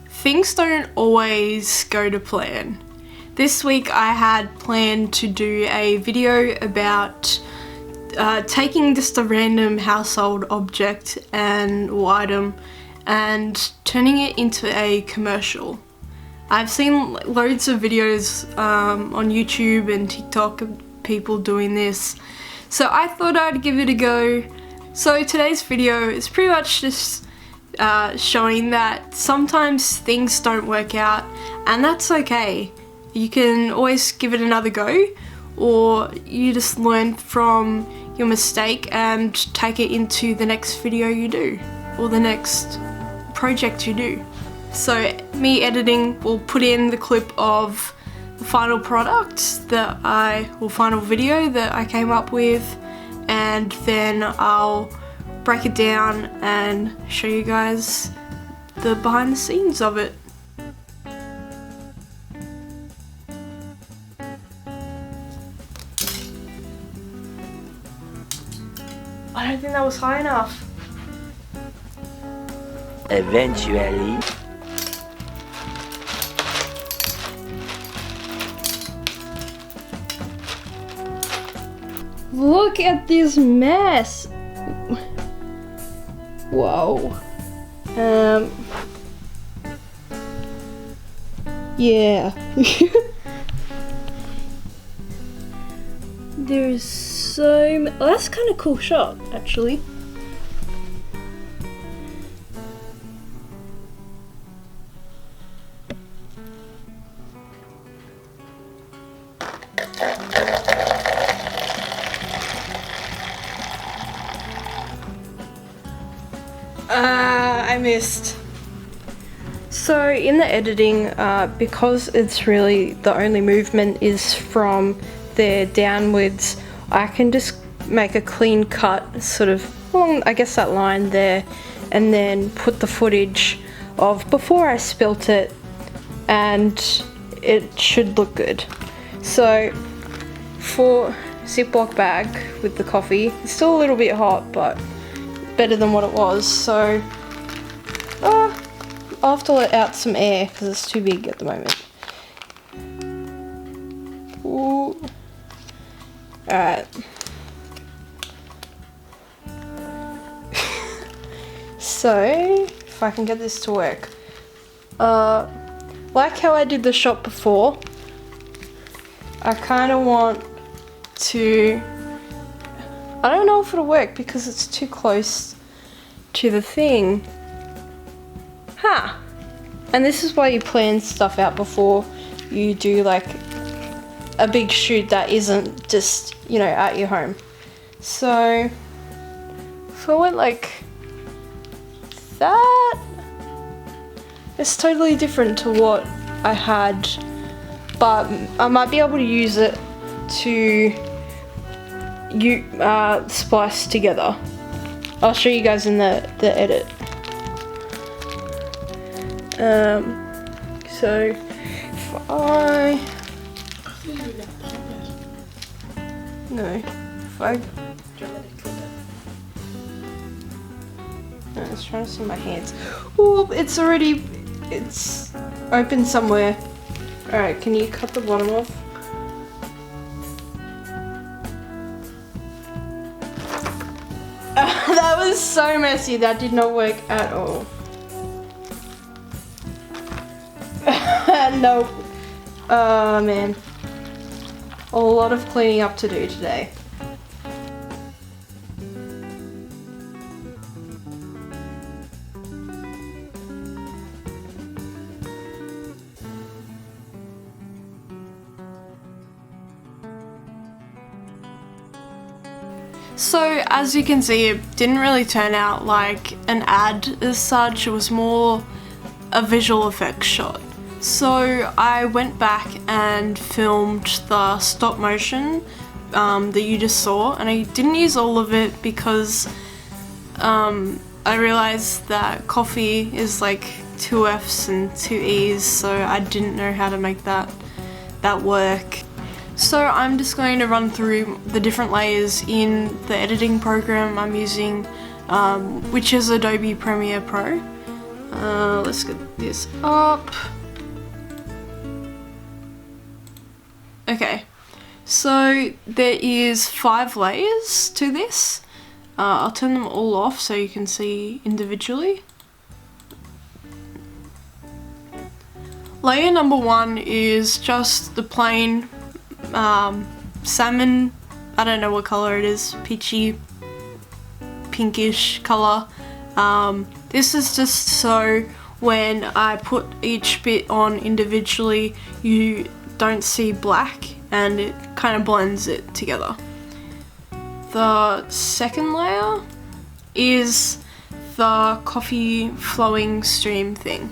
Things don't always go to plan. This week I had planned to do a video about taking just a random household object or item and turning it into a commercial. I've seen loads of videos on YouTube and TikTok of people doing this, so I thought I'd give it a go. So today's video is pretty much just showing that sometimes things don't work out, and that's okay. You can always give it another go, or you just learn from your mistake and take it into the next video you do, or the next project you do. So me editing will put in the clip of the final product final video that I came up with, and then I'll break it down and show you guys the behind the scenes of it. I don't think that was high enough. Eventually. Look at this mess. Whoa. Yeah. There's so oh, that's kind of cool shot, actually. I missed. So in the editing, because it's really the only movement is from there downwards, I can just make a clean cut sort of along, I guess, that line there, and then put the footage of before I spilt it, and it should look good. So for Ziploc bag with the coffee, it's still a little bit hot, but better than what it was. So I'll have to let out some air because it's too big at the moment. Ooh. Alright. So, if I can get this to work. Like how I did the shot before, I kind of want to... I don't know if it'll work because it's too close to the thing. Huh. And this is why you plan stuff out before you do like a big shoot that isn't just, you know, at your home. So if I went like that, it's totally different to what I had, but I might be able to use it to splice together. I'll show you guys in the edit. So if I was trying to see my hands. Oh, it's open somewhere. Alright, can you cut the bottom off? That was so messy. That did not work at all. Nope. Oh man. A lot of cleaning up to do today. So as you can see, it didn't really turn out like an ad as such. It was more a visual effects shot. So I went back and filmed the stop motion that you just saw, and I didn't use all of it because I realized that coffee is like 2 F's and 2 E's, so I didn't know how to make that work. So I'm just going to run through the different layers in the editing program I'm using, which is Adobe Premiere Pro. Let's get this up. Okay, so there is 5 layers to this. I'll turn them all off so you can see individually. Layer number 1 is just the plain salmon, I don't know what color it is, peachy, pinkish color. This is just so when I put each bit on individually, you don't see black and it kind of blends it together. The second layer is the coffee flowing stream thing.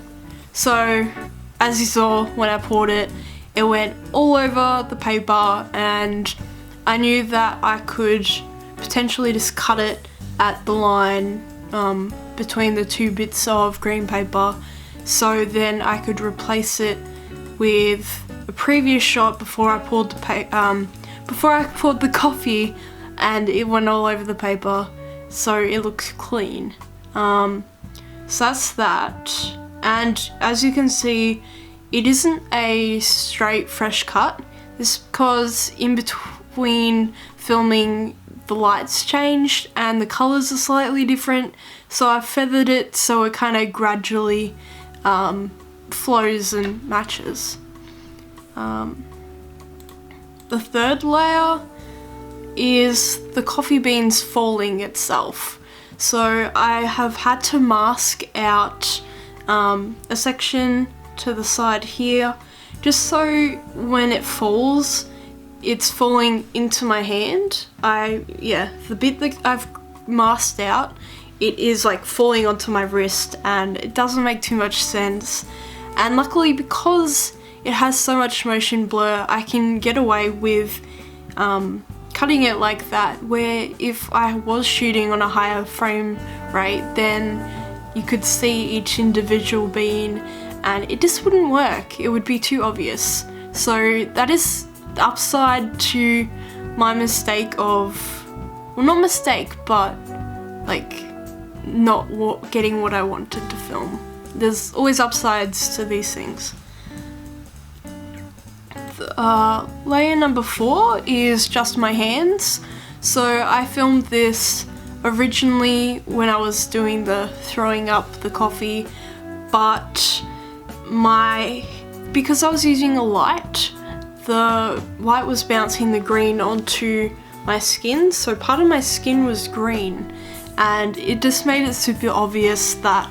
So as you saw when I poured it, it went all over the paper, and I knew that I could potentially just cut it at the line between the 2 bits of green paper, so then I could replace it with a previous shot before I poured the coffee, and it went all over the paper, so it looks clean. So that's that, and as you can see, it isn't a straight fresh cut. This is because in between filming the lights changed and the colours are slightly different, so I feathered it so it kind of gradually flows and matches. The third layer is the coffee beans falling itself. So I have had to mask out a section to the side here, just so when it falls, it's falling into my hand. The bit that I've masked out, it is like falling onto my wrist, and it doesn't make too much sense. And luckily, because it has so much motion blur, I can get away with cutting it like that, where if I was shooting on a higher frame rate, then you could see each individual bean and it just wouldn't work. It would be too obvious. So that is the upside to my mistake of, well, not mistake, but like not getting what I wanted to film. There's always upsides to these things. Layer number 4 is just my hands. So I filmed this originally when I was doing the throwing up the coffee, but because I was using a light, the light was bouncing the green onto my skin, so part of my skin was green, and it just made it super obvious that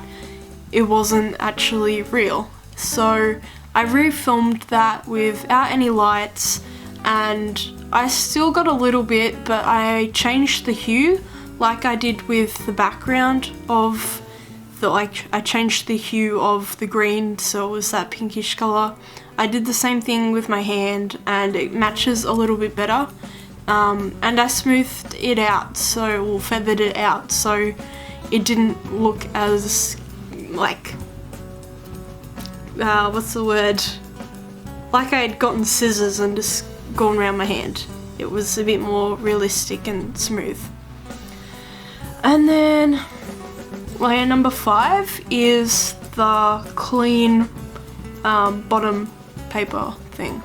it wasn't actually real. So I refilmed that without any lights, and I still got a little bit, but I changed the hue like I did with the background of I changed the hue of the green so it was that pinkish color. I did the same thing with my hand and it matches a little bit better. And I smoothed it out, or feathered it out, so it didn't look as like, what's the word? Like I had gotten scissors and just gone around my hand. It was a bit more realistic and smooth. And then layer number 5 is the clean bottom paper thing.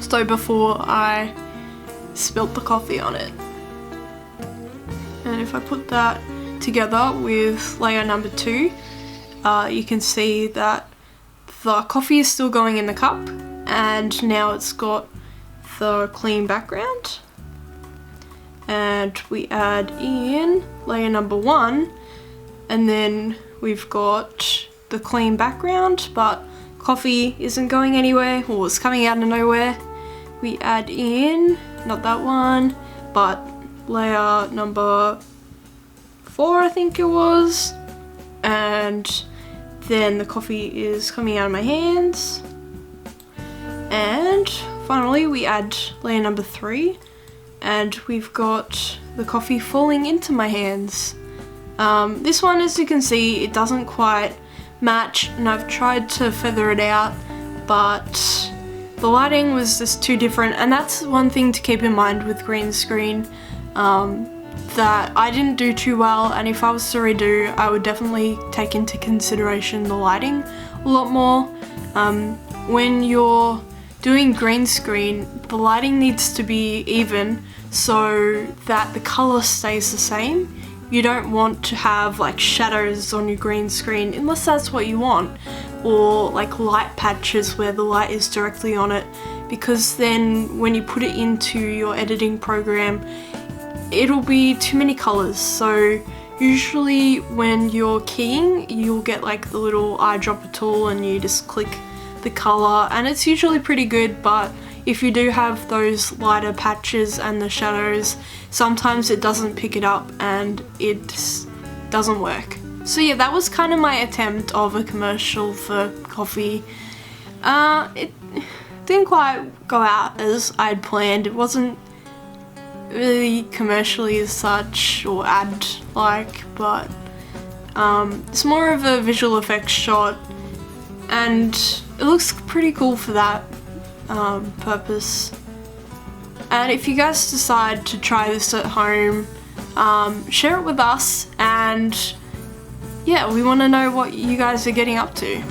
So before I spilt the coffee on it. And if I put that together with layer number 2, you can see that the coffee is still going in the cup, and now it's got the clean background. And we add in layer number 1, and then we've got the clean background, but coffee isn't going anywhere, or it's coming out of nowhere. We add in, not that one, but layer number 4, I think it was, and then the coffee is coming out of my hands. And finally we add layer number 3, and we've got the coffee falling into my hands. This one, as you can see, it doesn't quite match, and I've tried to feather it out, but the lighting was just too different, and that's one thing to keep in mind with green screen that I didn't do too well, and if I was to redo, I would definitely take into consideration the lighting a lot more. When you're doing green screen, the lighting needs to be even so that the color stays the same. You don't want to have like shadows on your green screen unless that's what you want, or like light patches where the light is directly on it, because then when you put it into your editing program, it'll be too many colors. So usually when you're keying, you'll get like the little eyedropper tool and you just click the color, and it's usually pretty good. But if you do have those lighter patches and the shadows, sometimes it doesn't pick it up and it just doesn't work. So yeah, that was kind of my attempt of a commercial for coffee. It didn't quite go out as I'd planned. It wasn't really commercially as such or ad-like, but it's more of a visual effects shot, and it looks pretty cool for that purpose. And if you guys decide to try this at home, share it with us, and yeah, we want to know what you guys are getting up to.